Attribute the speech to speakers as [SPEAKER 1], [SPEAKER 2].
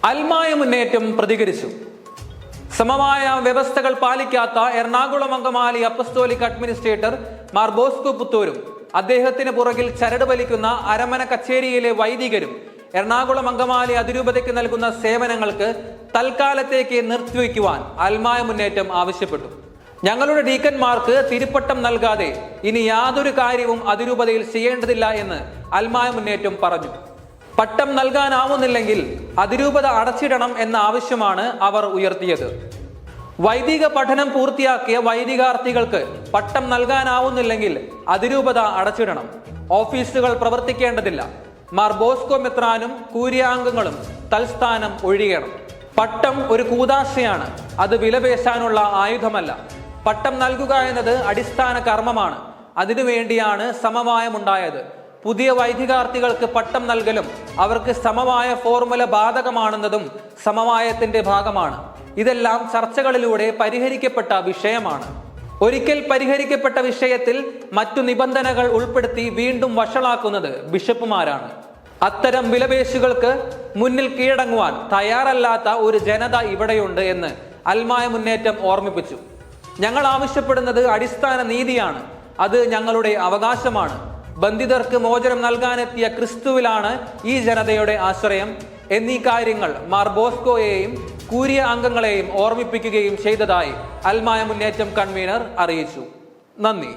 [SPEAKER 1] അൽമായ മുന്നേറ്റം പ്രതികരിച്ചു. സമമായ വ്യവസ്ഥകൾ പാലിക്കാത്ത എറണാകുളം അങ്കമാലി അപ്പസ്തോലിക് അഡ്മിനിസ്ട്രേറ്റർ മാർ ബോസ്കോ പുത്തൂരും അദ്ദേഹത്തിന് പുറകിൽ ചരട് വലിക്കുന്ന അരമന കച്ചേരിയിലെ വൈദികരും എറണാകുളം അങ്കമാലി അതിരൂപതയ്ക്ക് നൽകുന്ന സേവനങ്ങൾക്ക് തൽക്കാലത്തേക്ക് നിർത്തിവെക്കുവാൻ അൽമായ മുന്നേറ്റം ആവശ്യപ്പെട്ടു. ഞങ്ങളുടെ ഡീക്കന്മാർക്ക് തിരുപ്പട്ടം നൽകാതെ ഇനി യാതൊരു കാര്യവും അതിരൂപതയിൽ ചെയ്യേണ്ടതില്ല എന്ന് അൽമായ മുന്നേറ്റം പറഞ്ഞു. പട്ടം നൽകാനാവുന്നില്ലെങ്കിൽ അതിരൂപത അടച്ചിടണം എന്ന ആവശ്യമാണ് അവർ ഉയർത്തിയത്. വൈദിക പഠനം പൂർത്തിയാക്കിയ വൈദികാർത്ഥികൾക്ക് പട്ടം നൽകാനാവുന്നില്ലെങ്കിൽ അതിരൂപത അടച്ചിടണം. ഓഫീസുകൾ പ്രവർത്തിക്കേണ്ടതില്ല. മാർ ബോസ്കോ മെത്രാനും കൂരിയാംഗങ്ങളും തൽസ്ഥാനം ഒഴിയണം. പട്ടം ഒരു കൂദാശയാണ്, അത് വിലപേശാനുള്ള ആയുധമല്ല. പട്ടം നൽകുക എന്നത് അടിസ്ഥാന കർമ്മമാണ്. അതിനുവേണ്ടിയാണ് സമവായമുണ്ടായത്. പുതിയ വൈദികാർത്ഥികൾക്ക് പട്ടം നൽകലും അവർക്ക് സമവായ ഫോർമുല ബാധകമാണെന്നതും സമവായത്തിന്റെ ഭാഗമാണ്. ഇതെല്ലാം ചർച്ചകളിലൂടെ പരിഹരിക്കപ്പെട്ട വിഷയമാണ്. ഒരിക്കൽ പരിഹരിക്കപ്പെട്ട വിഷയത്തിൽ മറ്റു നിബന്ധനകൾ ഉൾപ്പെടുത്തി വീണ്ടും വഷളാക്കുന്നത് ബിഷപ്പുമാരാണ്. അത്തരം വിലപേശുകൾക്ക് മുന്നിൽ കീഴടങ്ങുവാൻ തയ്യാറല്ലാത്ത ഒരു ജനത ഇവിടെയുണ്ട് എന്ന് അൽമായ മുന്നേറ്റം ഓർമ്മിപ്പിച്ചു. ഞങ്ങൾ ആവശ്യപ്പെടുന്നത് അടിസ്ഥാന നീതിയാണ്. അത് ഞങ്ങളുടെ അവകാശമാണ്. ബന്ധിതർക്ക് മോചനം നൽകാനെത്തിയ ക്രിസ്തുവിലാണ് ഈ ജനതയുടെ ആശ്രയം എന്നീ കാര്യങ്ങൾ മാർ ബോസ്കോയെയും കൂരിയ അംഗങ്ങളെയും ഓർമ്മിപ്പിക്കുകയും ചെയ്തതായി അൽമായ മുന്നേറ്റം കൺവീനർ അറിയിച്ചു. നന്ദി.